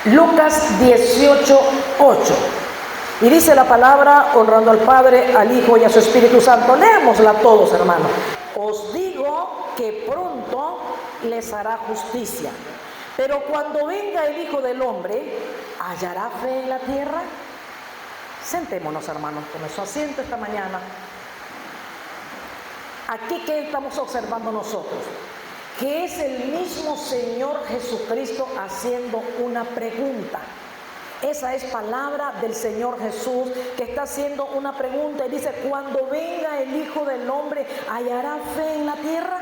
Lucas 18:8. Y dice la palabra, honrando al Padre, al Hijo y a su Espíritu Santo. Leámosla todos, hermanos. Os digo que pronto les hará justicia. Pero cuando venga el Hijo del Hombre, ¿hallará fe en la tierra? Sentémonos, hermanos, con nuestro asiento esta mañana. Aquí, ¿qué estamos observando nosotros? Que es el mismo Señor Jesucristo haciendo una pregunta. Esa es palabra del Señor Jesús, que está haciendo una pregunta y dice: cuando venga el Hijo del Hombre, ¿hallará fe en la tierra?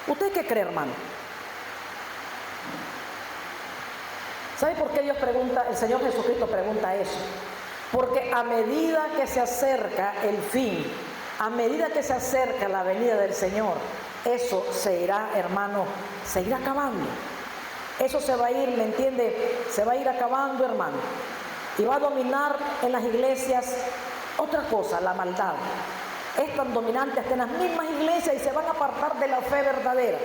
¿Usted qué cree, hermano? ¿Sabe por qué Dios pregunta, el Señor Jesucristo pregunta eso? Porque a medida que se acerca el fin, a medida que se acerca la venida del Señor, eso se irá, hermano, se irá acabando. Eso se va a ir, ¿me entiende? Se va a ir acabando, hermano. Y va a dominar en las iglesias otra cosa, la maldad. Es tan dominante hasta en las mismas iglesias y se van a apartar de la fe verdadera.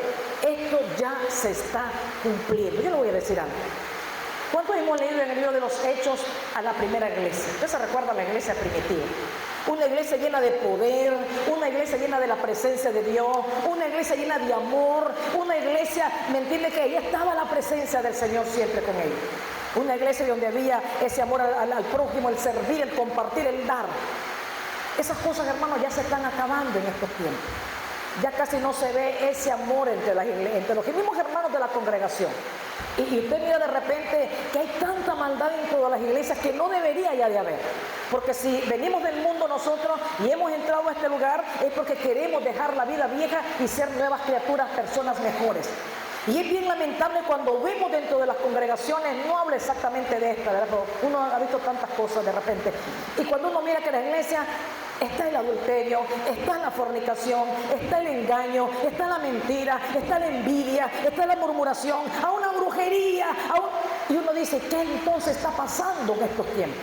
Esto ya se está cumpliendo. Yo le voy a decir algo. ¿Cuántos hemos leído en el libro de los Hechos a la primera iglesia? Usted se recuerda a la iglesia primitiva. Una iglesia llena de poder, una iglesia llena de la presencia de Dios, una iglesia llena de amor, una iglesia, ¿me entiende? Que ahí estaba la presencia del Señor siempre con ellos. Una iglesia donde había ese amor al prójimo, el servir, el compartir, el dar. Esas cosas, hermanos, ya se están acabando en estos tiempos. Ya casi no se ve ese amor entre los mismos hermanos de la congregación. Y usted mira de repente que hay tanta maldad en todas las iglesias que no debería ya de haber. Porque si venimos del mundo nosotros y hemos entrado a este lugar es porque queremos dejar la vida vieja y ser nuevas criaturas, personas mejores. Y es bien lamentable cuando vemos dentro de las congregaciones, no hablo exactamente de esta, ¿verdad? Pero uno ha visto tantas cosas de repente. Y cuando uno mira que en la iglesia está el adulterio, está la fornicación, está el engaño, está la mentira, está la envidia, está la murmuración, a una brujería, y uno dice, ¿qué entonces está pasando en estos tiempos?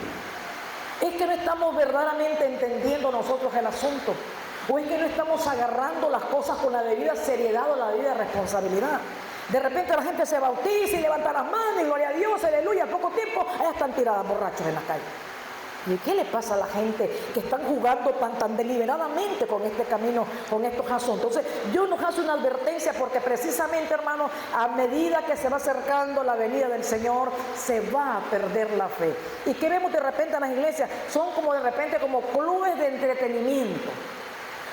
¿Es que no estamos verdaderamente entendiendo nosotros el asunto? ¿O es que no estamos agarrando las cosas con la debida seriedad o la debida responsabilidad? De repente la gente se bautiza y levanta las manos y gloria a Dios, aleluya, al poco tiempo, allá están tiradas borrachos en la calle. ¿Y qué le pasa a la gente que están jugando tan deliberadamente con este camino, con estos asuntos? Entonces, Dios nos hace una advertencia porque precisamente, hermano, a medida que se va acercando la venida del Señor, se va a perder la fe. ¿Y qué vemos de repente en las iglesias? Son como de repente como clubes de entretenimiento.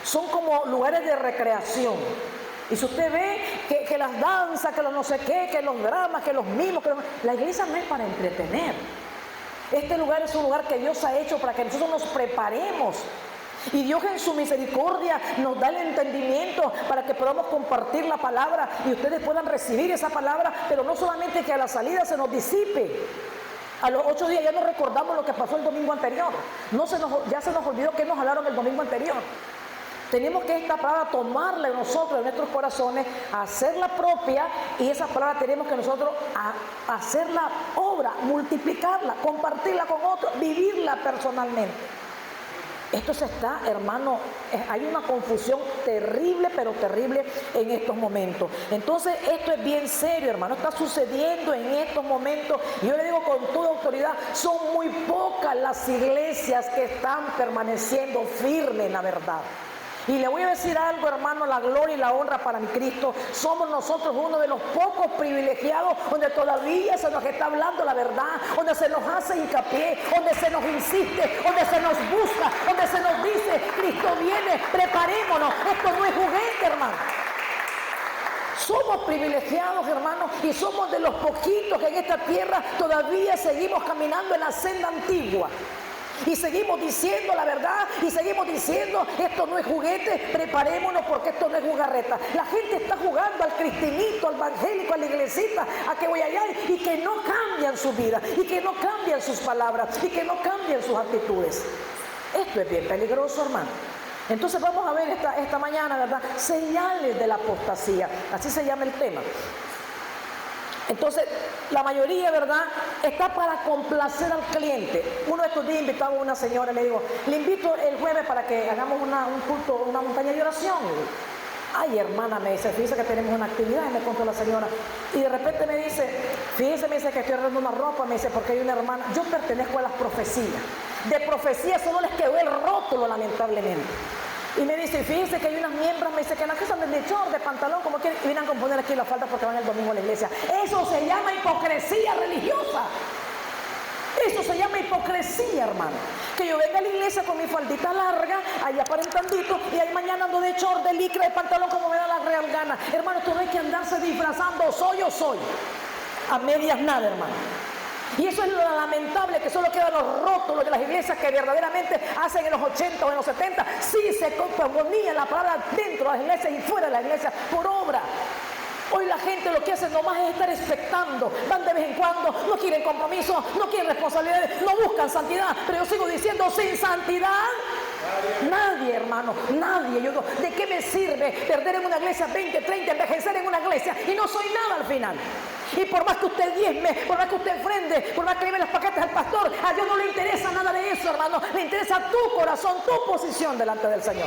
Son como lugares de recreación. Y si usted ve que las danzas, que los no sé qué, que los dramas, que los mimos, la iglesia no es para entretener. Este lugar es un lugar que Dios ha hecho para que nosotros nos preparemos. Y Dios en su misericordia nos da el entendimiento para que podamos compartir la palabra y ustedes puedan recibir esa palabra, pero no solamente que a la salida se nos disipe. A los 8 días ya no recordamos lo que pasó el domingo anterior. Ya se nos olvidó que nos hablaron el domingo anterior. Tenemos que esta palabra tomarla nosotros en nuestros corazones, hacerla propia, y esa palabra tenemos que nosotros hacerla obra, multiplicarla, compartirla con otros, vivirla personalmente. Esto se está, hermano, hay una confusión terrible, pero terrible en estos momentos. Entonces, esto es bien serio, hermano, está sucediendo en estos momentos. Y yo le digo con toda autoridad, son muy pocas las iglesias que están permaneciendo firmes en la verdad. Y le voy a decir algo, hermano, la gloria y la honra para mi Cristo. Somos nosotros uno de los pocos privilegiados donde todavía se nos está hablando la verdad, donde se nos hace hincapié, donde se nos insiste, donde se nos busca, donde se nos dice, Cristo viene, preparémonos. Esto no es juguete, hermano. Somos privilegiados, hermanos, y somos de los poquitos que en esta tierra todavía seguimos caminando en la senda antigua. Y seguimos diciendo la verdad y seguimos diciendo, esto no es juguete, preparémonos porque esto no es jugarreta. La gente está jugando al cristianito, al evangélico, a la iglesita, a que voy allá, y que no cambian su vida, y que no cambian sus palabras, y que no cambian sus actitudes. Esto es bien peligroso, hermano. Entonces vamos a ver esta mañana, ¿verdad? Señales de la apostasía, así se llama el tema. Entonces, la mayoría, ¿verdad?, está para complacer al cliente. Uno de estos días invitaba a una señora y le digo, le invito el jueves para que hagamos un culto, una montaña de oración. Ay, hermana, me dice, fíjese que tenemos una actividad, y me contó la señora. Y de repente me dice, fíjese, me dice que estoy arreglando una ropa, me dice, porque hay una hermana. Yo pertenezco a las profecías. De profecía solo les quedó el rótulo, lamentablemente. Y me dice, fíjense que hay unas miembros, me dice que no, que son de short, de pantalón, como quieren, y vienen a componer aquí la falta porque van el domingo a la iglesia. Eso se llama hipocresía religiosa. Eso se llama hipocresía, hermano. Que yo venga a la iglesia con mi faldita larga, ahí aparentandito, y ahí mañana ando de short, de licra, de pantalón, como me da la real gana. Hermano, esto no hay que andarse disfrazando, soy o soy. A medias nada, hermano. Y eso es lo lamentable, que solo quedan los rótulos de las iglesias que verdaderamente hacen en los 80 o en los 70. Sí se ponía la palabra dentro de las iglesias y fuera de las iglesias por obra. Hoy la gente lo que hace nomás es estar expectando. Van de vez en cuando, no quieren compromiso, no quieren responsabilidades, no buscan santidad. Pero yo sigo diciendo, sin santidad, nadie, hermano, nadie. Yo digo, ¿de qué me sirve perder en una iglesia 20, 30, envejecer en una iglesia y no soy nada al final? Y por más que usted diezme, por más que usted ofrende, por más que lleve las paquetes al pastor, a Dios no le interesa nada de eso, hermano. Le interesa tu corazón, tu posición delante del Señor.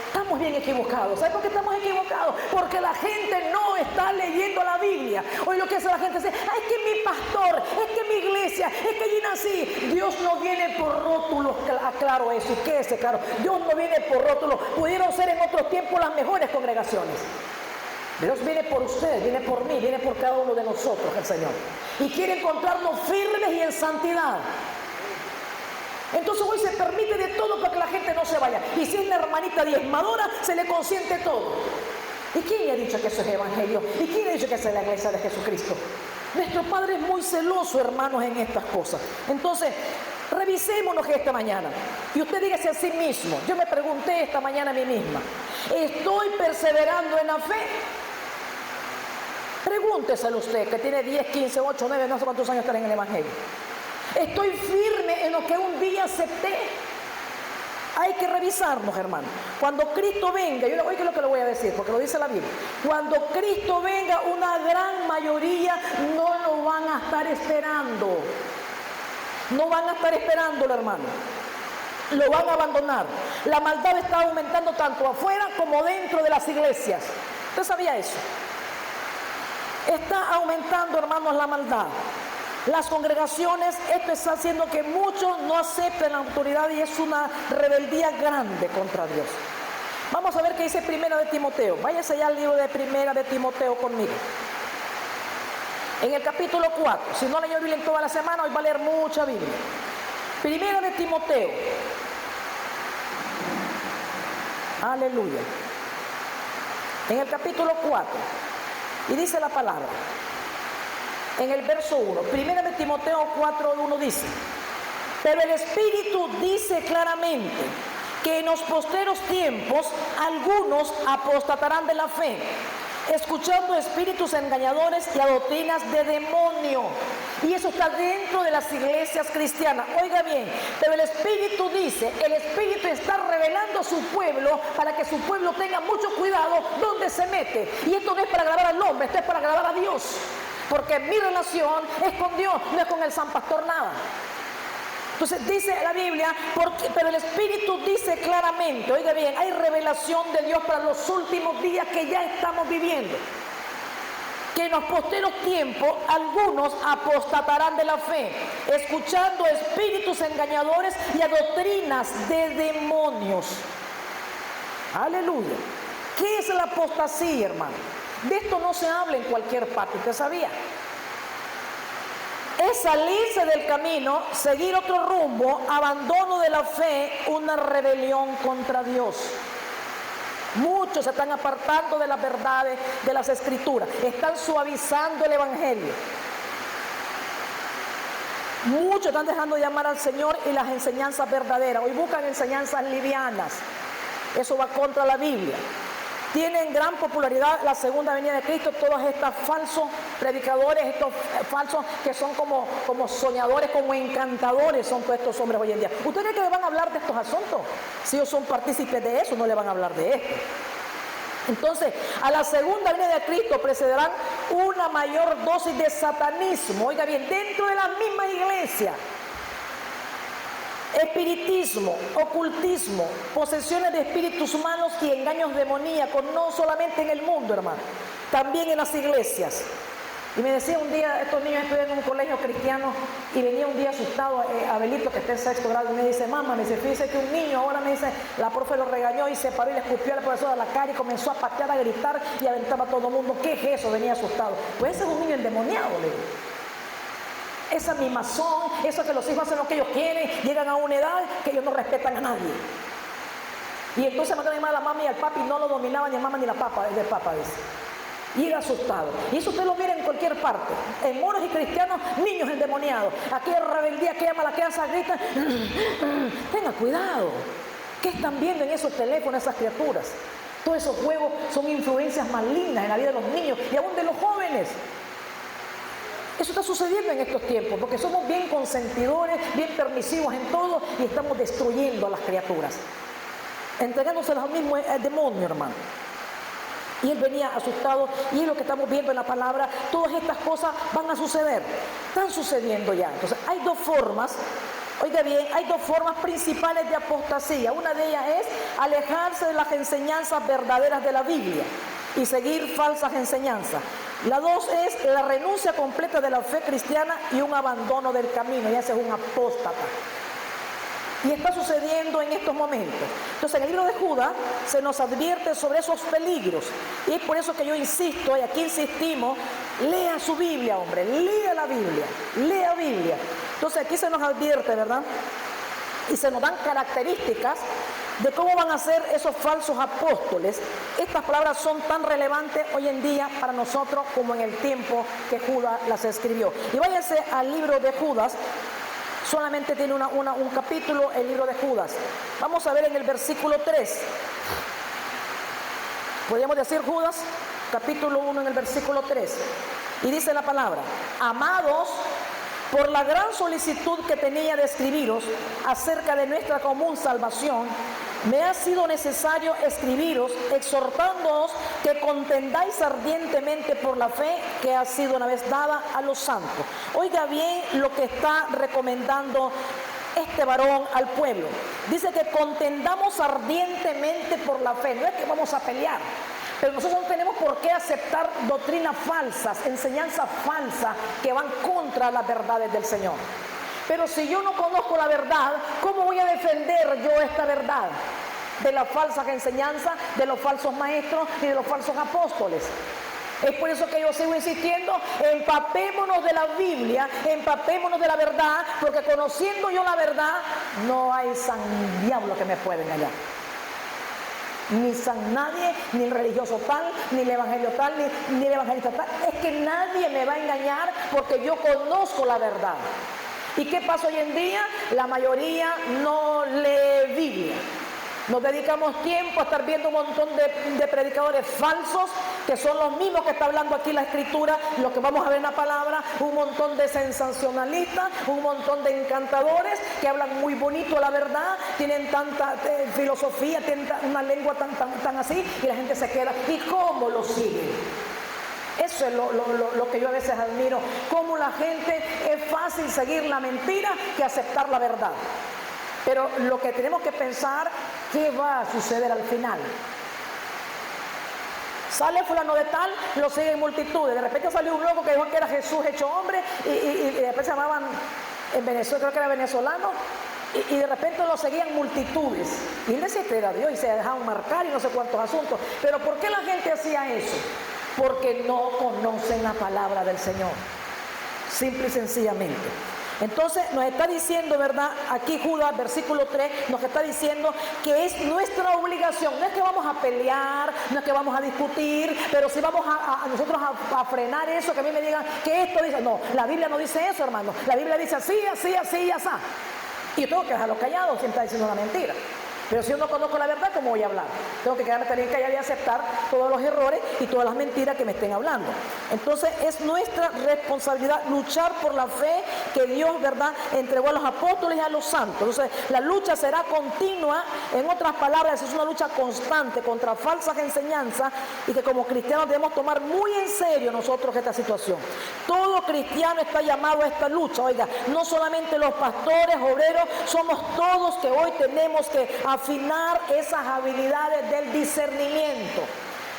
Estamos bien equivocados. ¿Sabe por qué estamos equivocados? Porque la gente no está leyendo la Biblia. Hoy lo que hace la gente es decir, es que mi pastor, es que mi iglesia, es que allí nací. Dios no viene por rótulos, claro eso. ¿Y qué es claro? Dios no viene por rótulos. Pudieron ser en otros tiempos las mejores congregaciones. Dios viene por ustedes, viene por mí, viene por cada uno de nosotros, el Señor. Y quiere encontrarnos firmes y en santidad. Entonces hoy se permite de todo para que la gente no se vaya. Y si es la hermanita diezmadora, se le consiente todo. ¿Y quién le ha dicho que eso es evangelio? ¿Y quién le ha dicho que esa es la iglesia de Jesucristo? Nuestro Padre es muy celoso, hermanos, en estas cosas. Entonces, revisémonos esta mañana. Y usted dígase a sí mismo, yo me pregunté esta mañana a mí misma, ¿estoy perseverando en la fe? Pregúnteselo usted, que tiene 10, 15, 8, 9, no sé cuántos años están en el evangelio. ¿Estoy firme en lo que un día acepté? Hay que revisarnos, hermano. Cuando Cristo venga, yo oiga lo que le voy a decir, porque lo dice la Biblia. Cuando Cristo venga, una gran mayoría no lo van a estar esperando. No van a estar esperándolo, hermano. Lo van a abandonar. La maldad está aumentando tanto afuera como dentro de las iglesias. ¿Usted sabía eso? Está aumentando, hermanos, la maldad. Las congregaciones, esto está haciendo que muchos no acepten la autoridad y es una rebeldía grande contra Dios. Vamos a ver qué dice Primera de Timoteo. Váyase ya al libro de Primera de Timoteo conmigo. En el capítulo 4. Si no leyó Biblia en toda la semana, hoy va a leer mucha Biblia. Primera de Timoteo. Aleluya. En el capítulo 4. Y dice la palabra. En el verso 1, Primera de Timoteo 4:1 dice, pero el Espíritu dice claramente que en los postreros tiempos algunos apostatarán de la fe, escuchando espíritus engañadores y a doctrinas de demonio. Y eso está dentro de las iglesias cristianas. Oiga bien, pero el Espíritu dice, el Espíritu está revelando a su pueblo para que su pueblo tenga mucho cuidado donde se mete. Y esto no es para agradar al hombre, esto es para agradar a Dios. Porque mi relación es con Dios, no es con el San Pastor nada. Entonces dice la Biblia, pero el Espíritu dice claramente, oiga bien, hay revelación de Dios para los últimos días que ya estamos viviendo. Que en los posteros tiempos algunos apostatarán de la fe, escuchando espíritus engañadores y a doctrinas de demonios. Aleluya. ¿Qué es la apostasía, hermano? De esto no se habla en cualquier parte, ¿usted sabía? Es salirse del camino, seguir otro rumbo, abandono de la fe, una rebelión contra Dios. Muchos se están apartando de las verdades de las Escrituras, están suavizando el Evangelio. Muchos están dejando de llamar al Señor y las enseñanzas verdaderas. Hoy buscan enseñanzas livianas. Eso va contra la Biblia. Tienen gran popularidad la segunda venida de Cristo, todos estos falsos predicadores, estos falsos que son como soñadores, como encantadores, son todos estos hombres hoy en día. ¿Ustedes creen que le van a hablar de estos asuntos? Si ellos son partícipes de eso, no le van a hablar de esto. Entonces, a la segunda venida de Cristo precederán una mayor dosis de satanismo, oiga bien, dentro de la misma iglesia. espiritismo, ocultismo, posesiones de espíritus malos y engaños demoníacos, no solamente en el mundo, hermano, también en las iglesias. Y me decía un día, estos niños estudian en un colegio cristiano y venía un día asustado Abelito, que está en sexto grado, y me dice, mamá, me dice, fíjese que un niño ahora, me dice, la profe lo regañó y se paró y le escupió al profesor a la cara y comenzó a patear, a gritar y aventaba a todo el mundo. ¿Qué es eso? Venía asustado. Pues ese es un niño endemoniado, le digo. Esa mimazón, eso que los hijos hacen lo que ellos quieren, llegan a una edad que ellos no respetan a nadie. Y entonces mandaron a llamar a la mamá y al papi, no lo dominaba ni el mamá ni la papa, el papa, dice. Y era asustado. Y eso usted lo mira en cualquier parte. En moros y cristianos, niños endemoniados. Aquella rebeldía, aquella mala crianza, grita. Tenga cuidado. ¿Qué están viendo en esos teléfonos esas criaturas? Todos esos juegos son influencias malignas en la vida de los niños y aún de los jóvenes. Eso está sucediendo en estos tiempos, porque somos bien consentidores, bien permisivos en todo y estamos destruyendo a las criaturas, entregándoselas al mismo demonio, hermano. Y él venía asustado, y es lo que estamos viendo en la palabra. Todas estas cosas van a suceder, están sucediendo ya. Entonces hay dos formas, oiga bien, hay dos formas principales de apostasía. Una de ellas es alejarse de las enseñanzas verdaderas de la Biblia y seguir falsas enseñanzas. La dos es la renuncia completa de la fe cristiana y un abandono del camino, y ese es un apóstata. Y está sucediendo en estos momentos. Entonces en el libro de Judas se nos advierte sobre esos peligros. Y es por eso que yo insisto, y aquí insistimos, lea su Biblia, hombre, lea la Biblia, lea Biblia. Entonces aquí se nos advierte, ¿verdad? Y se nos dan características de cómo van a ser esos falsos apóstoles. Estas palabras son tan relevantes hoy en día para nosotros como en el tiempo que Judas las escribió. Y váyanse al libro de Judas. Solamente tiene un capítulo el libro de Judas. Vamos a ver en el versículo 3. Podríamos decir Judas, capítulo 1 en el versículo 3. Y dice la palabra: amados, por la gran solicitud que tenía de escribiros acerca de nuestra común salvación, me ha sido necesario escribiros, exhortándoos que contendáis ardientemente por la fe que ha sido una vez dada a los santos. Oiga bien lo que está recomendando este varón al pueblo. Dice que contendamos ardientemente por la fe. No es que vamos a pelear, pero nosotros no tenemos por qué aceptar doctrinas falsas, enseñanzas falsas que van contra las verdades del Señor. Pero si yo no conozco la verdad, ¿cómo voy a defender yo esta verdad? De las falsas enseñanzas, de los falsos maestros y de los falsos apóstoles. Es por eso que yo sigo insistiendo, empapémonos de la Biblia, empapémonos de la verdad, porque conociendo yo la verdad, no hay san diablo que me pueda engañar. Ni san nadie, ni el religioso tal, ni el evangelio tal, ni el evangelista tal. Es que nadie me va a engañar porque yo conozco la verdad. ¿Y qué pasa hoy en día? La mayoría no lee Biblia. Nos dedicamos tiempo a estar viendo un montón de predicadores falsos, que son los mismos que está hablando aquí la Escritura, lo que vamos a ver en la palabra, un montón de sensacionalistas, un montón de encantadores que hablan muy bonito la verdad, tienen tanta filosofía, tienen una lengua tan así, y la gente se queda, ¿y cómo lo siguen? Eso es lo que yo a veces admiro, cómo la gente es fácil seguir la mentira que aceptar la verdad. Pero lo que tenemos que pensar, ¿qué va a suceder al final? Sale fulano de tal, lo siguen multitudes. De repente salió un loco que dijo que era Jesús hecho hombre y después se llamaban, en Venezuela creo que era venezolano, y de repente lo seguían multitudes. Y él decía que era Dios y se dejaban marcar y no sé cuántos asuntos. Pero ¿por qué la gente hacía eso? Porque no conocen la palabra del Señor. Simple y sencillamente. Entonces nos está diciendo, ¿verdad? Aquí Judas, versículo 3, nos está diciendo que es nuestra obligación. No es que vamos a pelear, no es que vamos a discutir, pero sí vamos a nosotros a frenar eso, que a mí me digan que esto dice. No, la Biblia no dice eso, hermano. La Biblia dice así, así, así y así. Y yo tengo que dejarlo callado si está diciendo una mentira. Pero si yo no conozco la verdad, ¿cómo voy a hablar? Tengo que quedarme también callado y aceptar todos los errores y todas las mentiras que me estén hablando. Entonces es nuestra responsabilidad luchar por la fe que Dios, ¿verdad?, entregó a los apóstoles y a los santos. Entonces la lucha será continua. En otras palabras, es una lucha constante contra falsas enseñanzas, y que como cristianos debemos tomar muy en serio nosotros esta situación. Todo cristiano está llamado a esta lucha. Oiga, no solamente los pastores, obreros, somos todos que hoy tenemos que afinar esas habilidades del discernimiento.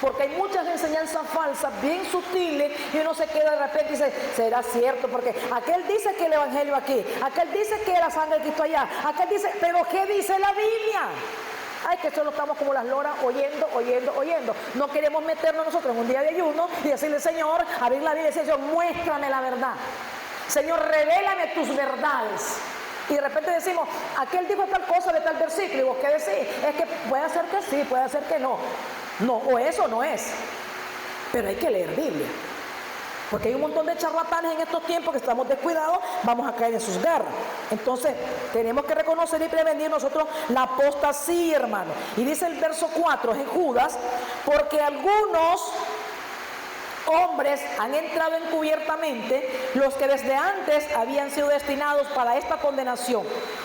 Porque hay muchas enseñanzas falsas, bien sutiles, y uno se queda de repente y dice, ¿será cierto? Porque aquel dice que el evangelio aquí, aquel dice que la sangre de Cristo allá, aquel dice, pero ¿qué dice la Biblia? Ay, que solo estamos como las loras oyendo. No queremos meternos nosotros en un día de ayuno y decirle, Señor, abrir la Biblia y decir, Señor, muéstrame la verdad. Señor, revélame tus verdades. Y de repente decimos, aquel dijo tal cosa de tal versículo, y vos qué decís, es que puede ser que sí, puede ser que no. No, o eso no es. Pero hay que leer Biblia. Porque hay un montón de charlatanes en estos tiempos que estamos descuidados, vamos a caer en sus garras. Entonces, tenemos que reconocer y prevenir nosotros la apostasía, hermano. Y dice el verso 4 en Judas, porque algunos hombres han entrado encubiertamente, los que desde antes habían sido destinados para esta condenación,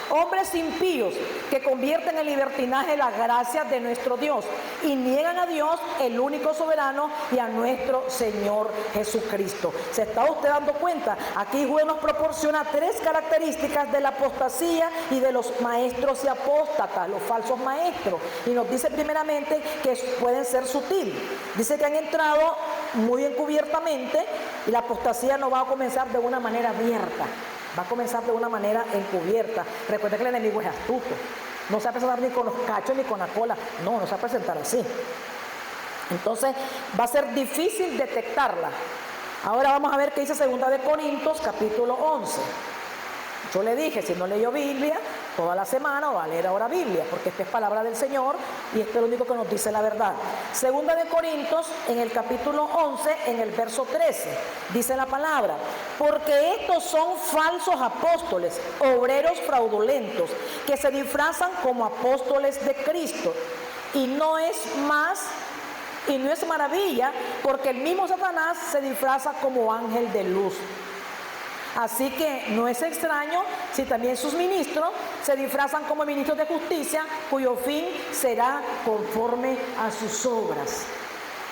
hombres impíos que convierten en libertinaje la gracia de nuestro Dios y niegan a Dios, el único soberano, y a nuestro Señor Jesucristo. ¿Se está usted dando cuenta? Aquí Judas nos proporciona tres características de la apostasía y de los maestros y apóstatas, los falsos maestros, y nos dice primeramente que pueden ser sutiles. Dice que han entrado muy encubiertamente, y la apostasía no va a comenzar de una manera abierta, va a comenzar de una manera encubierta. Recuerda que el enemigo es astuto, no se va a presentar ni con los cachos ni con la cola, no se va a presentar así. Entonces va a ser difícil detectarla. Ahora vamos a ver qué dice 2 de Corintios capítulo 11. Yo le dije, si no leyó Biblia toda la semana, va a leer ahora Biblia, porque esta es palabra del Señor y esto es lo único que nos dice la verdad. 2 de Corintios, en el capítulo 11, en el verso 13, dice la palabra, porque estos son falsos apóstoles, obreros fraudulentos, que se disfrazan como apóstoles de Cristo. Y no es maravilla, porque el mismo Satanás se disfraza como ángel de luz. Así que no es extraño si también sus ministros se disfrazan como ministros de justicia, cuyo fin será conforme a sus obras.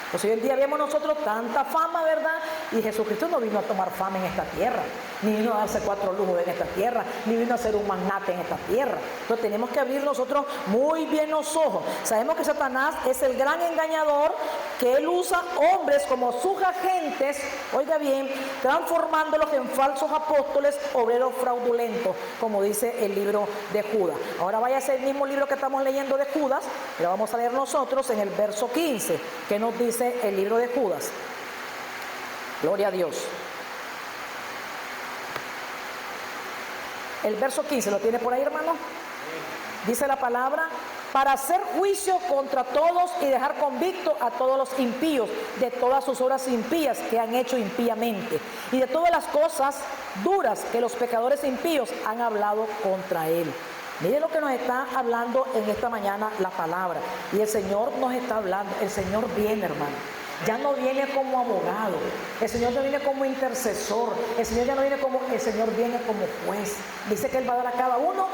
Pues hoy en día vemos nosotros tanta fama, ¿verdad? Y Jesucristo no vino a tomar fama en esta tierra, ni vino a darse 4 lujos en esta tierra, ni vino a ser un magnate en esta tierra. Entonces tenemos que abrir nosotros muy bien los ojos. Sabemos que Satanás es el gran engañador, que él usa hombres como sus agentes, oiga bien, transformándolos en falsos apóstoles, obreros fraudulentos, como dice el libro de Judas. Ahora vaya a ser el mismo libro que estamos leyendo de Judas, lo vamos a leer nosotros en el verso 15, que nos dice el libro de Judas. Gloria a Dios. El verso 15, ¿lo tiene por ahí, hermano? Dice la palabra, para hacer juicio contra todos y dejar convicto a todos los impíos de todas sus obras impías que han hecho impíamente, y de todas las cosas duras que los pecadores impíos han hablado contra él. Mire lo que nos está hablando en esta mañana la palabra. Y el Señor nos está hablando. El Señor viene, hermano. Ya no viene como abogado. El Señor no viene como intercesor. El Señor ya no viene como... El Señor viene como juez. Dice que Él va a dar a cada uno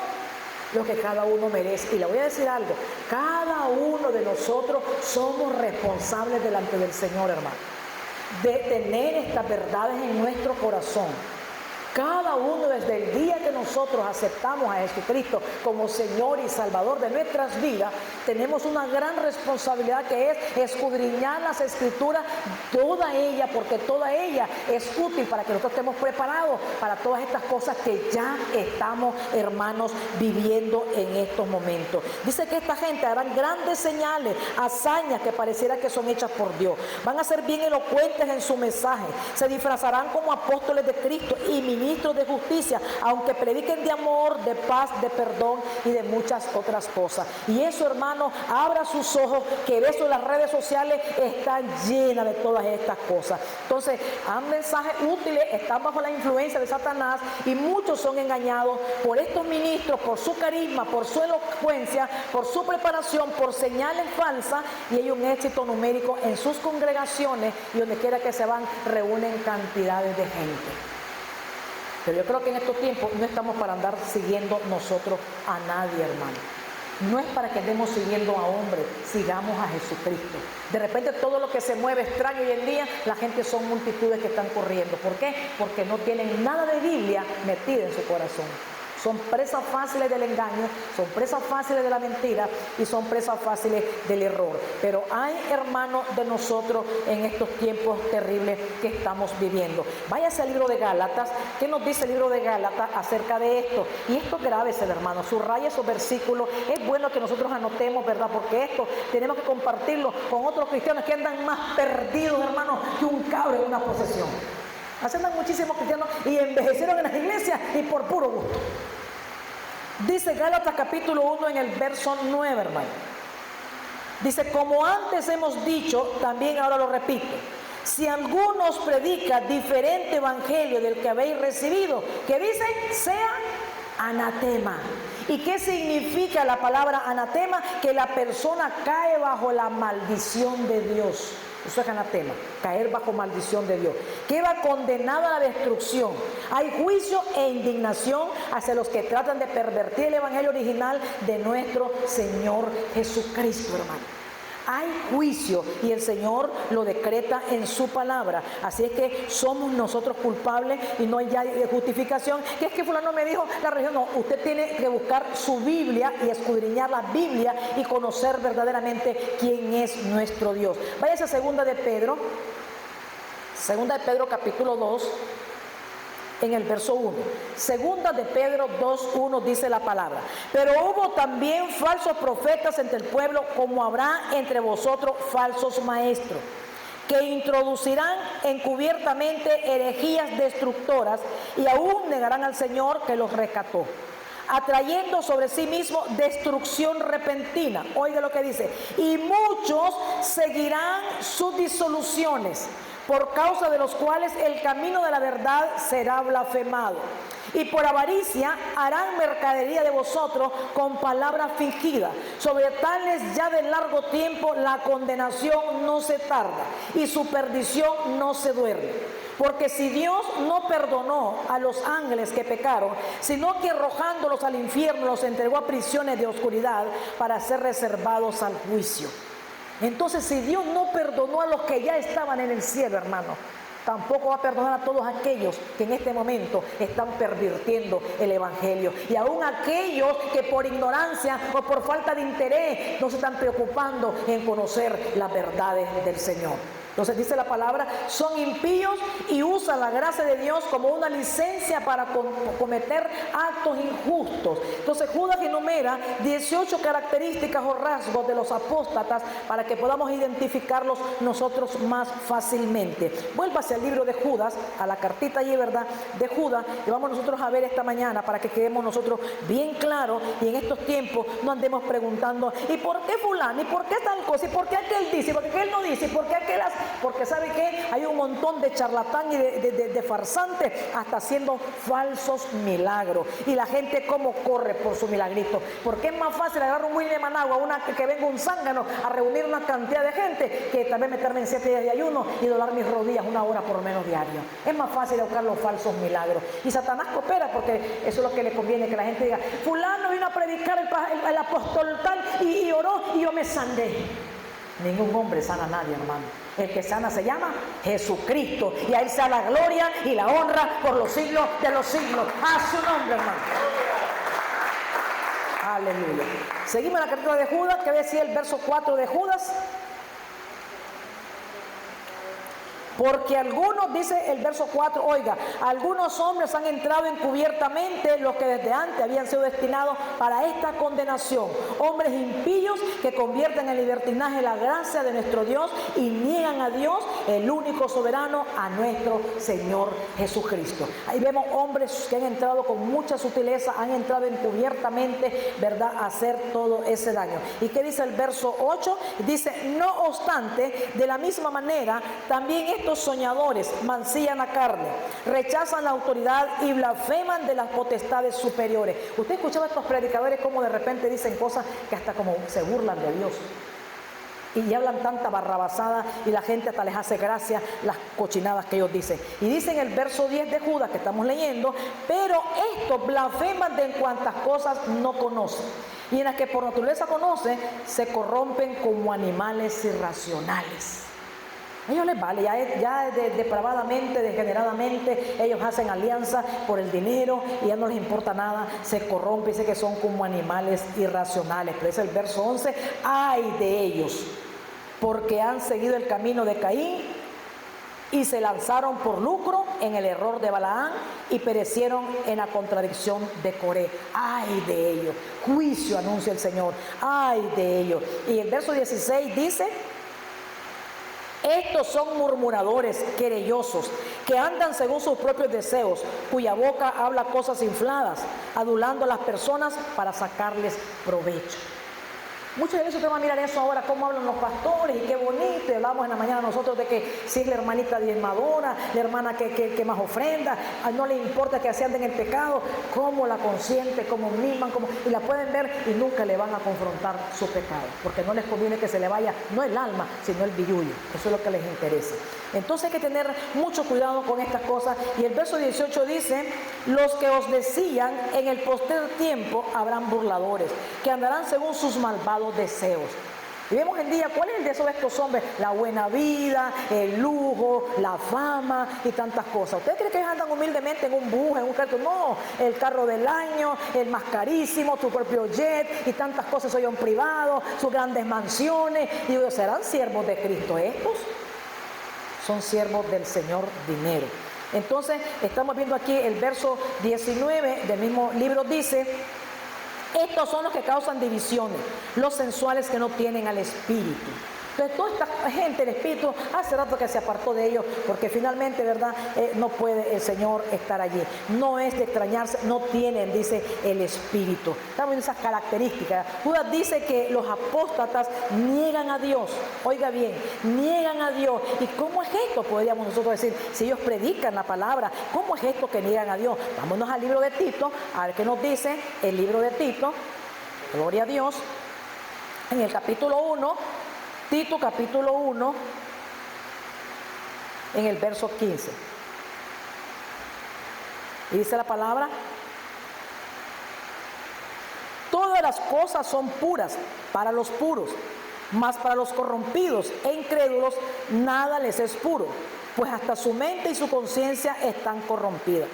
lo que cada uno merece. Y le voy a decir algo. Cada uno de nosotros somos responsables delante del Señor, hermano, de tener estas verdades en nuestro corazón. Cada uno, desde el día que nosotros aceptamos a Jesucristo como Señor y Salvador de nuestras vidas, tenemos una gran responsabilidad, que es escudriñar las Escrituras, toda ella, porque toda ella es útil para que nosotros estemos preparados para todas estas cosas que ya estamos, hermanos, viviendo en estos momentos. Dice que esta gente harán grandes señales, hazañas que pareciera que son hechas por Dios. Van a ser bien elocuentes en su mensaje, se disfrazarán como apóstoles de Cristo y ministros de justicia, aunque prediquen de amor, de paz, de perdón y de muchas otras cosas. Y eso, hermano, abra sus ojos, que eso las redes sociales están llenas de todas estas cosas. Entonces, han mensajes útiles, están bajo la influencia de Satanás y muchos son engañados por estos ministros, por su carisma, por su elocuencia, por su preparación, por señales falsas, y hay un éxito numérico en sus congregaciones, y donde quiera que se van reúnen cantidades de gente. Pero yo creo que en estos tiempos no estamos para andar siguiendo nosotros a nadie, hermano. No es para que estemos siguiendo a hombres, sigamos a Jesucristo. De repente todo lo que se mueve extraño hoy en día, la gente son multitudes que están corriendo. ¿Por qué? Porque no tienen nada de Biblia metida en su corazón. Son presas fáciles del engaño, son presas fáciles de la mentira y son presas fáciles del error. Pero hay hermanos de nosotros en estos tiempos terribles que estamos viviendo. Váyase al libro de Gálatas. ¿Qué nos dice el libro de Gálatas acerca de esto? Y esto grábese, hermano, subraya esos versículos. Es bueno que nosotros anotemos, ¿verdad? Porque esto tenemos que compartirlo con otros cristianos que andan más perdidos, hermano, que un cabro en una posesión. Así andan muchísimos cristianos y envejecieron en las iglesias y por puro gusto. Dice Gálatas capítulo 1 en el verso 9, hermano. Dice: como antes hemos dicho, también ahora lo repito, si alguno os predica diferente evangelio del que habéis recibido, que dice, sea anatema. ¿Y qué significa la palabra anatema? Que la persona cae bajo la maldición de Dios. Eso es anatema, caer bajo maldición de Dios. Queda condenada a la destrucción. Hay juicio e indignación hacia los que tratan de pervertir el evangelio original de nuestro Señor Jesucristo, hermano. Hay juicio y el Señor lo decreta en su palabra. Así es que somos nosotros culpables y no hay ya justificación. Que es que fulano me dijo la religión. No, usted tiene que buscar su Biblia y escudriñar la Biblia y conocer verdaderamente quién es nuestro Dios. Váyase a Segunda de Pedro capítulo 2. En el verso 1, Segunda de Pedro 2:1 dice la palabra: pero hubo también falsos profetas entre el pueblo, como habrá entre vosotros falsos maestros, que introducirán encubiertamente herejías destructoras y aún negarán al Señor que los rescató, atrayendo sobre sí mismo destrucción repentina. Oiga lo que dice: y muchos seguirán sus disoluciones, por causa de los cuales el camino de la verdad será blasfemado. Y por avaricia harán mercadería de vosotros con palabras fingidas. Sobre tales ya de largo tiempo la condenación no se tarda y su perdición no se duerme. Porque si Dios no perdonó a los ángeles que pecaron, sino que arrojándolos al infierno los entregó a prisiones de oscuridad para ser reservados al juicio. Entonces, si Dios no perdonó a los que ya estaban en el cielo, hermano, tampoco va a perdonar a todos aquellos que en este momento están pervirtiendo el evangelio. Y aún aquellos que por ignorancia o por falta de interés no se están preocupando en conocer las verdades del Señor. Entonces dice la palabra, son impíos y usan la gracia de Dios como una licencia para cometer actos injustos. Entonces Judas enumera 18 características o rasgos de los apóstatas para que podamos identificarlos nosotros más fácilmente. Vuélvase al libro de Judas, a la cartita allí, ¿verdad?, de Judas, y vamos nosotros a ver esta mañana para que quedemos nosotros bien claros y en estos tiempos no andemos preguntando, ¿y por qué fulano? ¿Y por qué tal cosa? ¿Y por qué aquel dice? ¿Y por qué aquel no dice? ¿Y por qué aquel hace? Porque ¿sabe qué? Hay un montón de charlatán y de farsantes hasta haciendo falsos milagros. Y la gente cómo corre por su milagrito. Porque es más fácil agarrar un Willy de Managua, que venga un zángano a reunir una cantidad de gente, que también meterme en 7 días de ayuno y doblar mis rodillas 1 hora por lo menos diario. Es más fácil buscar los falsos milagros. Y Satanás coopera porque eso es lo que le conviene, que la gente diga, fulano vino a predicar el apóstol tal y oró y yo me sané. Ningún hombre sana a nadie, hermano. El que sana se llama Jesucristo. Y a Él sea la gloria y la honra por los siglos de los siglos. A su nombre, hermano. Aleluya. Seguimos en la carta de Judas, que decía el verso 4 de Judas. Porque algunos, dice el verso 4, oiga, algunos hombres han entrado encubiertamente, los que desde antes habían sido destinados para esta condenación. Hombres impíos que convierten en libertinaje la gracia de nuestro Dios y niegan a Dios, el único soberano, a nuestro Señor Jesucristo. Ahí vemos hombres que han entrado con mucha sutileza, han entrado encubiertamente, ¿verdad?, a hacer todo ese daño. ¿Y qué dice el verso 8? Dice, no obstante, de la misma manera, también estos soñadores mancillan la carne, rechazan la autoridad y blasfeman de las potestades superiores. Usted escuchaba a estos predicadores como de repente dicen cosas que hasta como se burlan de Dios. Y hablan tanta barrabasada y la gente hasta les hace gracia las cochinadas que ellos dicen. Y dicen el verso 10 de Judas que estamos leyendo, pero estos blasfeman de cuantas cosas no conocen. Y en las que por naturaleza conocen, se corrompen como animales irracionales. A ellos les vale, ya depravadamente, degeneradamente, ellos hacen alianza por el dinero y ya no les importa nada, se corrompen, dice que son como animales irracionales. Pero es el verso 11, ay de ellos, porque han seguido el camino de Caín y se lanzaron por lucro en el error de Balaán y perecieron en la contradicción de Coré. Ay de ellos, juicio anuncia el Señor, ay de ellos. Y el verso 16 dice, estos son murmuradores, querellosos, que andan según sus propios deseos, cuya boca habla cosas infladas, adulando a las personas para sacarles provecho. Muchas veces usted va a mirar eso ahora, cómo hablan los pastores, y qué bonito, y hablamos en la mañana nosotros de que si es la hermanita diezmadora, la hermana que más ofrenda, no le importa que se ande en el pecado, cómo la consiente, cómo miman, y la pueden ver y nunca le van a confrontar su pecado, porque no les conviene que se le vaya, no el alma, sino el billullo, eso es lo que les interesa. Entonces hay que tener mucho cuidado con estas cosas, y el verso 18 dice, los que os decían, en el postrer tiempo habrán burladores, que andarán según sus malvados deseos. Y vemos el día, ¿cuál es el deseo de estos hombres? La buena vida, el lujo, la fama y tantas cosas. ¿Ustedes creen que ellos andan humildemente en un bus, en un carro? No, el carro del año, el más carísimo, tu propio jet y tantas cosas, son privados, sus grandes mansiones. Y digo, ¿serán siervos de Cristo estos? Son siervos del Señor dinero. Entonces, estamos viendo aquí el verso 19 del mismo libro, dice, estos son los que causan divisiones, los sensuales que no tienen al Espíritu. Entonces toda esta gente, el Espíritu, hace rato que se apartó de ellos, porque finalmente, ¿verdad?, no puede el Señor estar allí. No es de extrañarse, no tienen, dice, el Espíritu. Estamos viendo esas características. Judas dice que los apóstatas niegan a Dios. Oiga bien, niegan a Dios. ¿Y cómo es esto? Podríamos nosotros decir, si ellos predican la palabra, ¿cómo es esto que niegan a Dios? Vámonos al libro de Tito, a ver qué nos dice el libro de Tito. Gloria a Dios. En el capítulo 1, Tito capítulo 1, en el verso 15. Y dice la palabra, todas las cosas son puras para los puros, mas para los corrompidos e incrédulos nada les es puro, pues hasta su mente y su conciencia están corrompidas.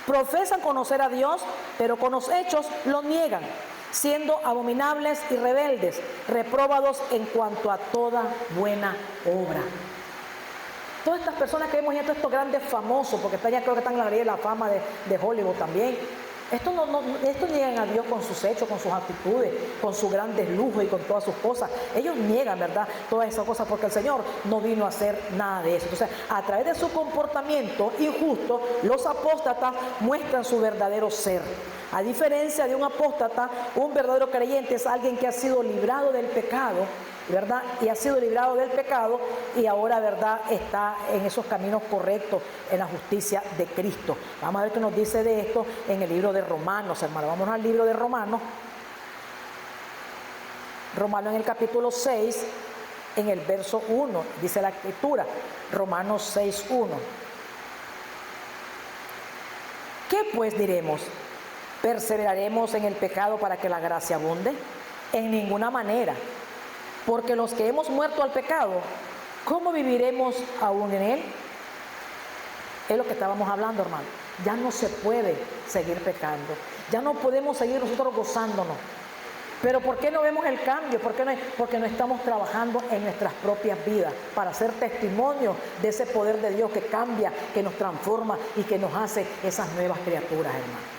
Profesan conocer a Dios, pero con los hechos lo niegan, siendo abominables y rebeldes, reprobados en cuanto a toda buena obra. Todas estas personas que vemos ya, todos estos grandes famosos, porque creo que están en la galería de la fama de Hollywood también, estos niegan a Dios con sus hechos, con sus actitudes, con sus grandes lujos y con todas sus cosas. Ellos niegan, ¿verdad?, todas esas cosas, porque el Señor no vino a hacer nada de eso. Entonces, a través de su comportamiento injusto, los apóstatas muestran su verdadero ser. A diferencia de un apóstata, un verdadero creyente es alguien que ha sido librado del pecado, ¿verdad? Y ha sido librado del pecado y ahora, ¿verdad?, está en esos caminos correctos, en la justicia de Cristo. Vamos a ver qué nos dice de esto en el libro de Romanos, hermano. Vamos al libro de Romanos. Romanos en el capítulo 6, en el verso 1, dice la Escritura. Romanos 6:1. ¿Qué pues diremos? ¿Perseveraremos en el pecado para que la gracia abunde? En ninguna manera. Porque los que hemos muerto al pecado, ¿cómo viviremos aún en él? Es lo que estábamos hablando, hermano. Ya no se puede seguir pecando. Ya no podemos seguir nosotros gozándonos. Pero ¿por qué no vemos el cambio? Porque no estamos trabajando en nuestras propias vidas para ser testimonio de ese poder de Dios que cambia, que nos transforma y que nos hace esas nuevas criaturas, hermano.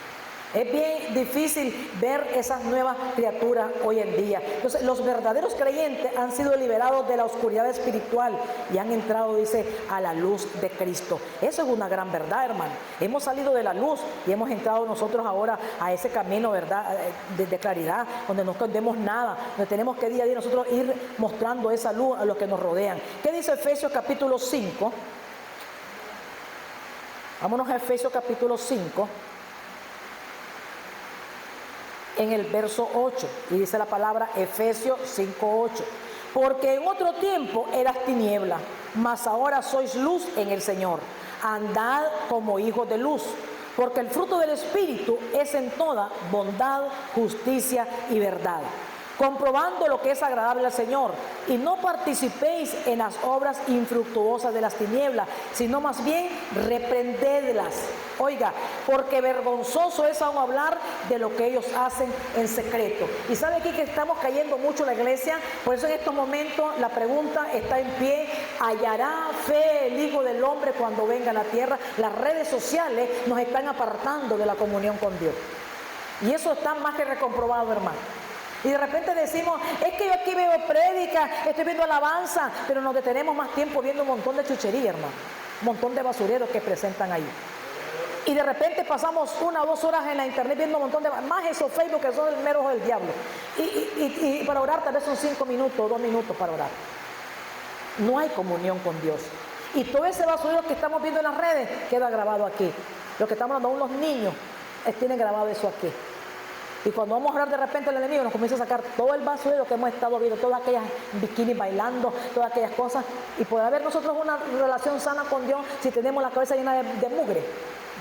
Es bien difícil ver esas nuevas criaturas hoy en día. Entonces, los verdaderos creyentes han sido liberados de la oscuridad espiritual y han entrado, dice, a la luz de Cristo. Eso es una gran verdad, hermano. Hemos salido de la luz y hemos entrado nosotros ahora a ese camino, ¿verdad?, de claridad, donde no escondemos nada, donde tenemos que día a día nosotros ir mostrando esa luz a los que nos rodean. ¿Qué dice Efesios capítulo 5? Vámonos a Efesios capítulo 5. En el verso 8, y dice la palabra Efesios 5:8, porque en otro tiempo eras tiniebla, mas ahora sois luz en el Señor. Andad como hijos de luz, porque el fruto del Espíritu es en toda bondad, justicia y verdad, comprobando lo que es agradable al Señor, y no participéis en las obras infructuosas de las tinieblas, sino más bien reprendedlas. Oiga, porque vergonzoso es aún hablar de lo que ellos hacen en secreto. Y sabe aquí que estamos cayendo mucho en la iglesia, por eso en estos momentos la pregunta está en pie: ¿hallará fe el Hijo del Hombre cuando venga a la tierra? Las redes sociales nos están apartando de la comunión con Dios, y eso está más que recomprobado, hermano. Y de repente decimos: es que yo aquí veo prédica, estoy viendo alabanza, pero nos detenemos más tiempo viendo un montón de chuchería, hermano, un montón de basureros que presentan ahí. Y de repente pasamos 1 o 2 horas en la internet viendo un montón de más esos Facebook que son el mero ojo del diablo. Y para orar tal vez son 5 minutos o 2 minutos para orar. No hay comunión con Dios. Y todo ese basurero que estamos viendo en las redes queda grabado aquí. Lo que estamos hablando, aún los niños tienen grabado eso aquí. Y cuando vamos a hablar, de repente el enemigo nos comienza a sacar todo el basurero que hemos estado viendo, todas aquellas bikinis bailando, todas aquellas cosas. Y puede haber nosotros una relación sana con Dios si tenemos la cabeza llena de mugre.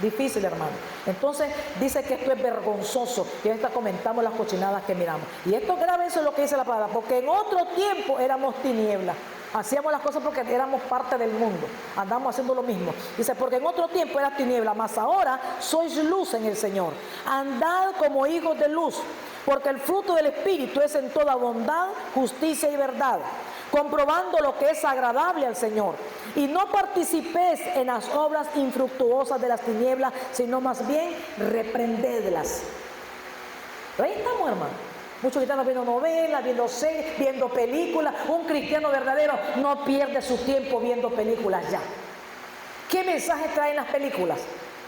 Difícil, hermano. Entonces dice que esto es vergonzoso, y ahorita comentamos las cochinadas que miramos. Y esto es grave, eso es lo que dice la palabra, porque en otro tiempo éramos tinieblas. Hacíamos las cosas porque éramos parte del mundo, andamos haciendo lo mismo. Dice: porque en otro tiempo era tiniebla, mas ahora sois luz en el Señor. Andad como hijos de luz, porque el fruto del Espíritu es en toda bondad, justicia y verdad, comprobando lo que es agradable al Señor. Y no participéis en las obras infructuosas de las tinieblas, sino más bien reprendedlas. Ahí estamos, hermano. Muchos cristianos viendo novelas, viendo series, viendo películas. Un cristiano verdadero no pierde su tiempo viendo películas ya. ¿Qué mensaje traen las películas?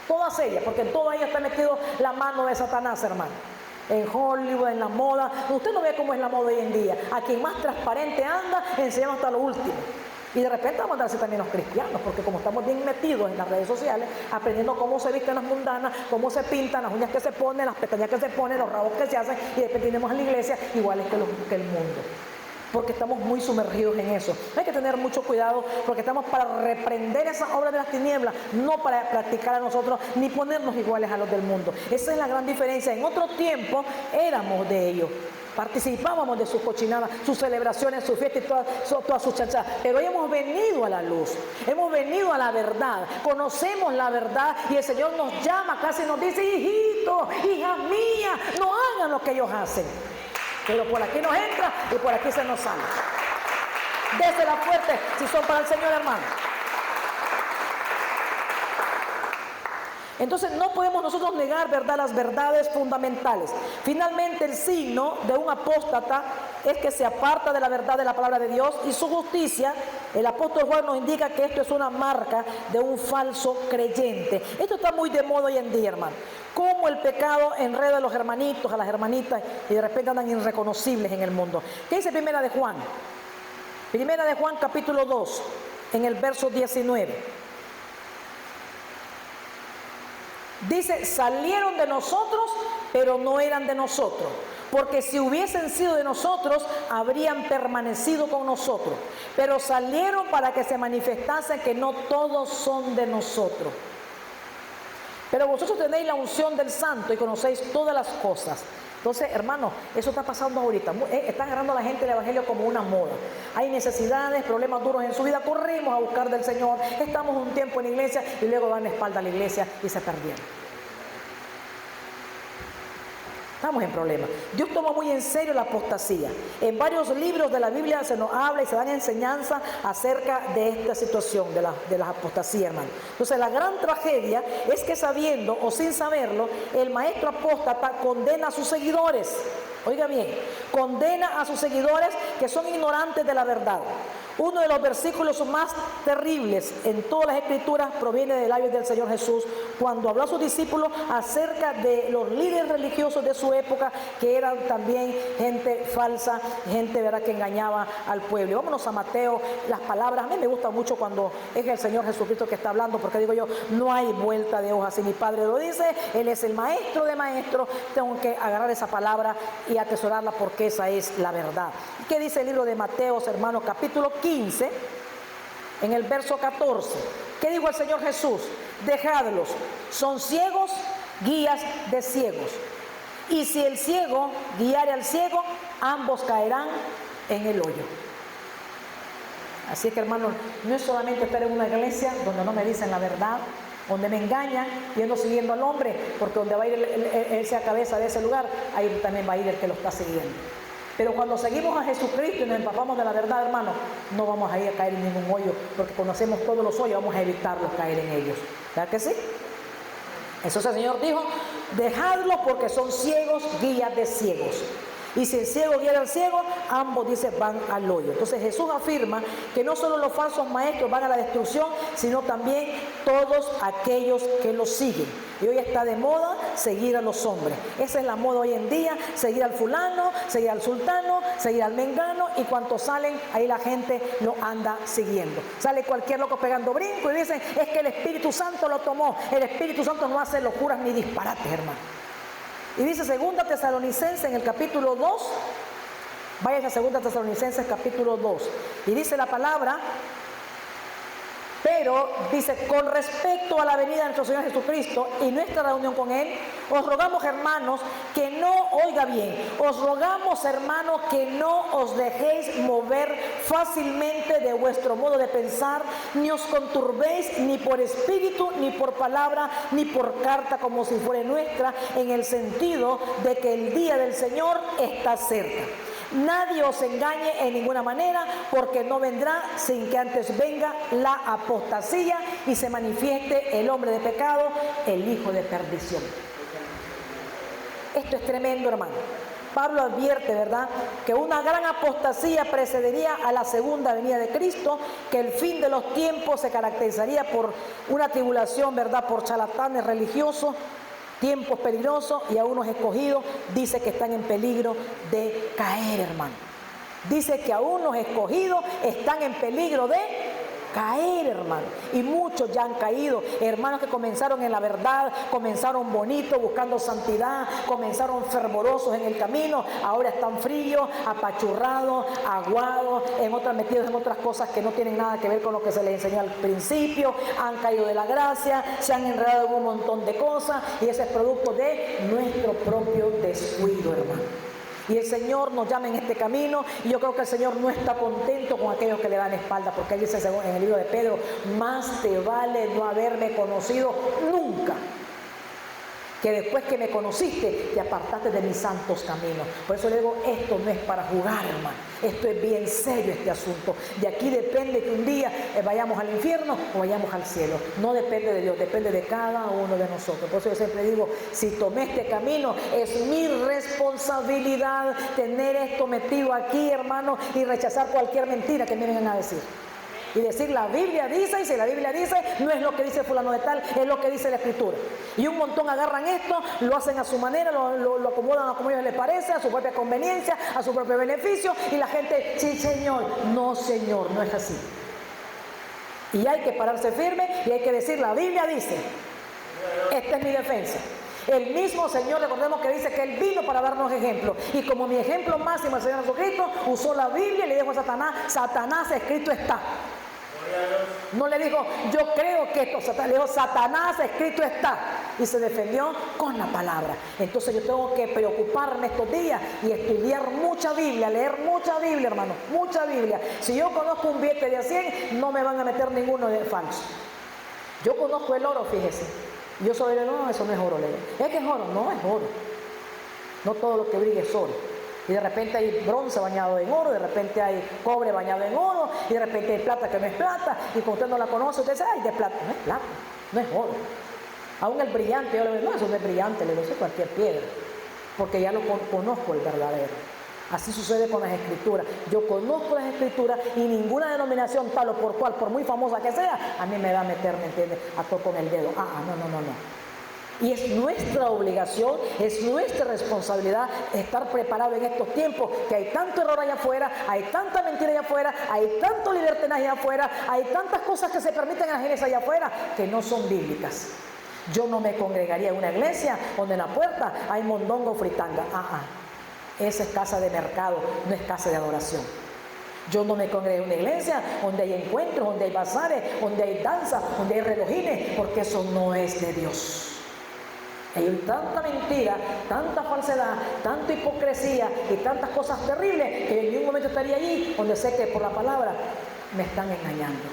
Todas ellas, porque en todas ellas está metido la mano de Satanás, hermano. En Hollywood, en la moda. Usted no ve cómo es la moda hoy en día. A quien más transparente anda, enseñamos hasta lo último. Y de repente vamos a darse también los cristianos, porque como estamos bien metidos en las redes sociales, aprendiendo cómo se visten las mundanas, cómo se pintan, las uñas que se ponen, las pestañas que se ponen, los rabos que se hacen, y después tenemos a la iglesia iguales que el mundo. Porque estamos muy sumergidos en eso. Hay que tener mucho cuidado, porque estamos para reprender esas obras de las tinieblas, no para practicar a nosotros, ni ponernos iguales a los del mundo. Esa es la gran diferencia. En otro tiempo éramos de ellos, participábamos de sus cochinadas, sus celebraciones, sus fiestas y todas sus chachas. Pero hoy hemos venido a la luz, hemos venido a la verdad, conocemos la verdad, y el Señor nos llama, casi nos dice: hijitos, hijas mías, no hagan lo que ellos hacen. Pero por aquí nos entra y por aquí se nos sale. Désela fuerte si son para el Señor, hermano. Entonces no podemos nosotros negar, ¿verdad?, las verdades fundamentales. Finalmente, el signo de un apóstata es que se aparta de la verdad de la palabra de Dios y su justicia. El apóstol Juan nos indica que esto es una marca de un falso creyente. Esto está muy de moda hoy en día, hermano. Cómo el pecado enreda a los hermanitos, a las hermanitas, y de repente andan irreconocibles en el mundo. ¿Qué dice Primera de Juan? Primera de Juan capítulo 2, en el verso 19. Dice: salieron de nosotros, pero no eran de nosotros, porque si hubiesen sido de nosotros, habrían permanecido con nosotros. Pero salieron para que se manifestase que no todos son de nosotros. Pero vosotros tenéis la unción del Santo y conocéis todas las cosas. Entonces, hermano, eso está pasando ahorita. Está agarrando a la gente el evangelio como una moda. Hay necesidades, problemas duros en su vida, corremos a buscar del Señor. Estamos un tiempo en la iglesia y luego dan la espalda a la iglesia y se perdieron. Estamos en problemas. Dios toma muy en serio la apostasía. En varios libros de la Biblia se nos habla y se dan enseñanza acerca de esta situación de la apostasía, hermano. Entonces la gran tragedia es que sabiendo o sin saberlo, el maestro apóstata condena a sus seguidores. Oiga bien, condena a sus seguidores que son ignorantes de la verdad. Uno de los versículos más terribles en todas las escrituras proviene de labios del Señor Jesús, cuando habló a sus discípulos acerca de los líderes religiosos de su época, que eran también gente falsa, gente, ¿verdad?, que engañaba al pueblo. Y vámonos a Mateo, las palabras. A mí me gusta mucho cuando es el Señor Jesucristo que está hablando, porque digo yo, no hay vuelta de hoja. Si mi Padre lo dice, Él es el maestro de maestros, tengo que agarrar esa palabra y atesorarla porque esa es la verdad. ¿Qué dice el libro de Mateo, hermano, capítulo 15, en el verso 14? ¿Qué dijo el Señor Jesús? Dejadlos, son ciegos, guías de ciegos. Y si el ciego guiare al ciego, ambos caerán en el hoyo. Así que, hermano, no es solamente estar en una iglesia donde no me dicen la verdad, donde me engañan y ando siguiendo al hombre, porque donde va a ir él sea cabeza de ese lugar, ahí también va a ir el que lo está siguiendo. Pero cuando seguimos a Jesucristo y nos empapamos de la verdad, hermano, no vamos a ir a caer en ningún hoyo, porque conocemos todos los hoyos, vamos a evitarlos caer en ellos. ¿Verdad que sí? Entonces el Señor dijo, dejadlos porque son ciegos, guías de ciegos. Y si el ciego guía al ciego, ambos, dice, van al hoyo. Entonces Jesús afirma que no solo los falsos maestros van a la destrucción, sino también todos aquellos que los siguen. Y hoy está de moda seguir a los hombres. Esa es la moda hoy en día, seguir al fulano, seguir al sultano, seguir al mengano, y cuantos salen, ahí la gente lo anda siguiendo. Sale cualquier loco pegando brinco y dicen, es que el Espíritu Santo lo tomó. El Espíritu Santo no hace locuras ni disparates, hermano. Y dice 2 Tesalonicenses en el capítulo 2, vayan a 2 Tesalonicenses capítulo 2, y dice la palabra, pero dice, con respecto a la venida de nuestro Señor Jesucristo y nuestra reunión con Él, os rogamos, hermanos, que no, oiga bien, os rogamos, hermanos, que no os dejéis mover fácilmente de vuestro modo de pensar, ni os conturbéis ni por espíritu, ni por palabra, ni por carta como si fuera nuestra, en el sentido de que el día del Señor está cerca. Nadie os engañe en ninguna manera, porque no vendrá sin que antes venga la apostasía y se manifieste el hombre de pecado, el hijo de perdición. Esto es tremendo, hermano. Pablo advierte, ¿verdad?, que una gran apostasía precedería a la segunda venida de Cristo, que el fin de los tiempos se caracterizaría por una tribulación, ¿verdad?, por charlatanes religiosos, tiempos peligrosos, y a unos escogidos dice que están en peligro de caer, hermano. Dice que a unos escogidos están en peligro de caer, hermano. Y muchos ya han caído. Hermanos que comenzaron en la verdad, comenzaron bonitos, buscando santidad, comenzaron fervorosos en el camino, ahora están fríos, apachurrados, aguados, metidos en otras cosas que no tienen nada que ver con lo que se les enseñó al principio, han caído de la gracia, se han enredado en un montón de cosas, y ese es producto de nuestro propio descuido, hermano. Y el Señor nos llama en este camino, y yo creo que el Señor no está contento con aquellos que le dan espalda, porque Él dice en el libro de Pedro, más te vale no haberme conocido nunca, que después que me conociste, te apartaste de mis santos caminos. Por eso le digo, esto no es para jugar, hermano. Esto es bien serio, este asunto. De aquí depende que un día vayamos al infierno o vayamos al cielo. No depende de Dios, depende de cada uno de nosotros. Por eso yo siempre digo, si tomé este camino, es mi responsabilidad tener esto metido aquí, hermano, y rechazar cualquier mentira que me vengan a decir. Y decir, la Biblia dice, y si la Biblia dice, no es lo que dice fulano de tal, es lo que dice la Escritura. Y un montón agarran esto, lo hacen a su manera, lo acomodan a como a ellos les parece, a su propia conveniencia, a su propio beneficio, y la gente, sí, Señor, no es así. Y hay que pararse firme y hay que decir, la Biblia dice, esta es mi defensa. El mismo Señor, recordemos que dice que Él vino para darnos ejemplo, y como mi ejemplo máximo el Señor Jesucristo usó la Biblia y le dijo a Satanás, Satanás, escrito está. No le dijo, yo creo que esto, le dijo, Satanás, escrito está, y se defendió con la palabra. Entonces yo tengo que preocuparme estos días y estudiar mucha Biblia, leer mucha Biblia, hermano, mucha Biblia. Si yo conozco un billete de a 100, no me van a meter ninguno de falso. Yo conozco el oro, fíjese. Yo soy no, eso no es oro, le digo. ¿Es que es oro? No, es oro. No todo lo que brilla es oro. Y de repente hay bronce bañado en oro, de repente hay cobre bañado en oro, y de repente hay plata que no es plata, y cuando usted no la conoce, usted dice, ay, de plata. No es plata, no es oro. Aún el brillante, yo le digo, no, eso no es brillante, le digo, cualquier piedra, porque ya lo conozco el verdadero. Así sucede con las escrituras. Yo conozco las escrituras y ninguna denominación tal o por cual, por muy famosa que sea, a mí me va a meter, ¿me entiendes?, a todo con el dedo. No. Y es nuestra obligación, es nuestra responsabilidad estar preparados en estos tiempos, que hay tanto error allá afuera, hay tanta mentira allá afuera, hay tanto libertinaje allá afuera, hay tantas cosas que se permiten en las iglesias allá afuera que no son bíblicas. Yo no me congregaría en una iglesia donde en la puerta hay mondongo o fritanga. Esa es casa de mercado, no es casa de adoración. Yo no me congregué en una iglesia donde hay encuentros, donde hay bazares, donde hay danza, donde hay relojines, porque eso no es de Dios. Hay tanta mentira, tanta falsedad, tanta hipocresía y tantas cosas terribles que en un momento estaría allí donde sé que por la palabra me están engañando,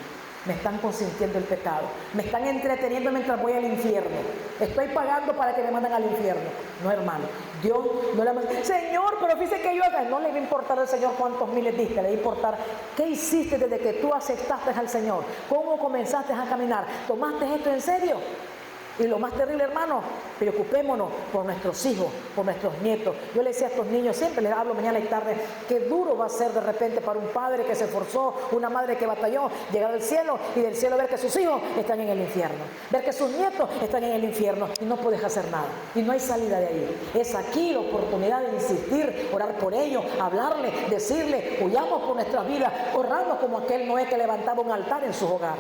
me están consintiendo el pecado, me están entreteniendo mientras voy al infierno. Estoy pagando para que me manden al infierno. No, hermano, Dios no le manda. Señor, pero fíjese que yo acá. No le va a importar al Señor cuántos miles diste, le va a importar qué hiciste desde que tú aceptaste al Señor, cómo comenzaste a caminar, tomaste esto en serio. Y lo más terrible, hermano, preocupémonos por nuestros hijos, por nuestros nietos. Yo le decía a estos niños, siempre les hablo mañana y tarde, qué duro va a ser de repente para un padre que se esforzó, una madre que batalló, llegar al cielo y del cielo ver que sus hijos están en el infierno, ver que sus nietos están en el infierno y no puedes hacer nada. Y no hay salida de ahí. Es aquí la oportunidad de insistir, orar por ellos, hablarle, decirle, huyamos por nuestras vidas, orando como aquel Noé que levantaba un altar en su hogar,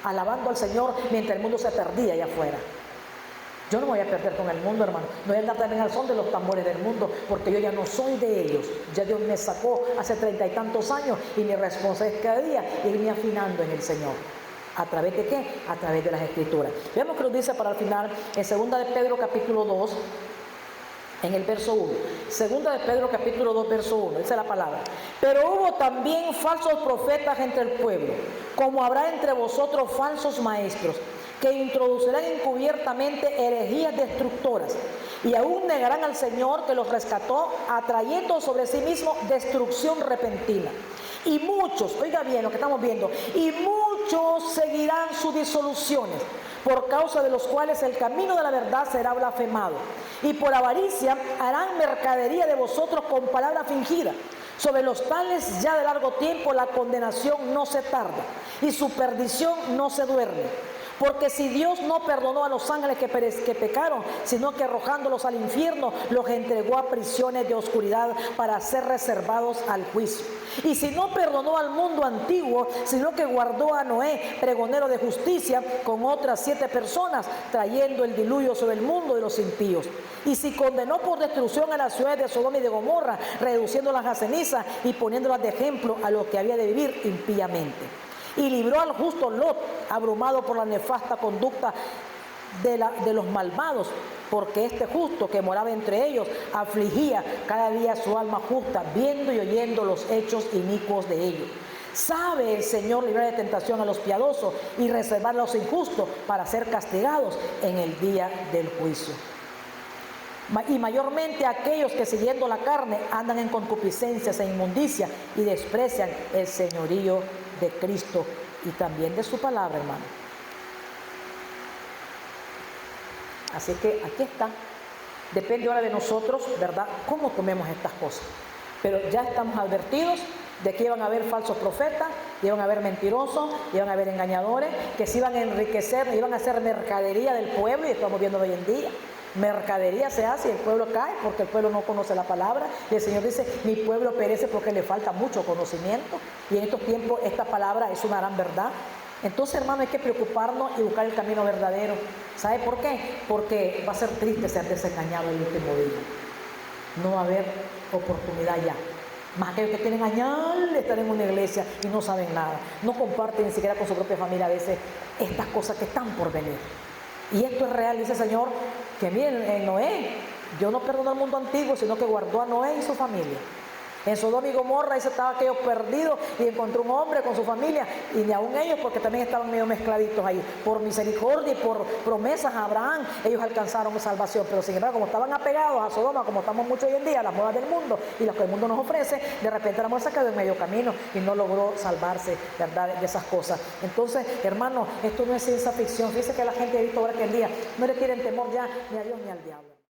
alabando al Señor mientras el mundo se perdía allá afuera. Yo no me voy a perder con el mundo, hermano. No voy a andar también al son de los tambores del mundo, porque yo ya no soy de ellos. Ya Dios me sacó hace 30 y tantos años y mi responsabilidad es cada día irme afinando en el Señor. ¿A través de qué? A través de las Escrituras. Veamos que nos dice para el final en 2 de Pedro capítulo 2, en el verso 1. 2 de Pedro capítulo 2, verso 1. Dice la palabra. Pero hubo también falsos profetas entre el pueblo, como habrá entre vosotros falsos maestros, que introducirán encubiertamente herejías destructoras, y aún negarán al Señor que los rescató, atrayendo sobre sí mismo destrucción repentina. Y muchos, oiga bien lo que estamos viendo, y muchos seguirán sus disoluciones, por causa de los cuales el camino de la verdad será blasfemado. Y por avaricia harán mercadería de vosotros con palabra fingida. Sobre los tales ya de largo tiempo la condenación no se tarda, y su perdición no se duerme. Porque si Dios no perdonó a los ángeles que pecaron, sino que arrojándolos al infierno, los entregó a prisiones de oscuridad para ser reservados al juicio. Y si no perdonó al mundo antiguo, sino que guardó a Noé, pregonero de justicia, con otras 7 personas, trayendo el diluvio sobre el mundo de los impíos. Y si condenó por destrucción a las ciudades de Sodoma y de Gomorra, reduciéndolas a ceniza y poniéndolas de ejemplo a los que había de vivir impíamente. Y libró al justo Lot, abrumado por la nefasta conducta de los malvados, porque este justo que moraba entre ellos afligía cada día su alma justa, viendo y oyendo los hechos inicuos de ellos. Sabe el Señor librar de tentación a los piadosos y reservar a los injustos para ser castigados en el día del juicio. Y mayormente aquellos que siguiendo la carne andan en concupiscencias e inmundicia y desprecian el señorío de Cristo y también de su palabra, hermano. Así que aquí está. Depende ahora de nosotros, ¿verdad?, cómo tomemos estas cosas. Pero ya estamos advertidos de que iban a haber falsos profetas, iban a haber mentirosos, iban a haber engañadores, que se iban a enriquecer, iban a hacer mercadería del pueblo, y estamos viendo hoy en día. Mercadería se hace y el pueblo cae porque el pueblo no conoce la palabra, y el Señor dice, mi pueblo perece porque le falta mucho conocimiento, y en estos tiempos esta palabra es una gran verdad. Entonces, hermano, hay que preocuparnos y buscar el camino verdadero. ¿Sabe por qué? Porque va a ser triste ser desengañado el último día. No va a haber oportunidad ya. Más aquellos que tienen años de estar en una iglesia y no saben nada, no comparten ni siquiera con su propia familia a veces estas cosas que están por venir. Y esto es real, dice el Señor, que miren, en Noé, Dios no perdonó al mundo antiguo, sino que guardó a Noé y su familia. En Sodoma y Gomorra dice estaba aquellos perdidos y encontró un hombre con su familia, y ni aún ellos, porque también estaban medio mezcladitos ahí. Por misericordia y por promesas a Abraham, ellos alcanzaron salvación. Pero sin embargo, como estaban apegados a Sodoma, como estamos mucho hoy en día, a las modas del mundo y las que el mundo nos ofrece, de repente la mujer se quedó en medio camino y no logró salvarse, ¿verdad?, de esas cosas. Entonces, hermanos, esto no es ciencia ficción. Fíjense que la gente ha visto ahora que el día no le tienen temor ya ni a Dios ni al diablo.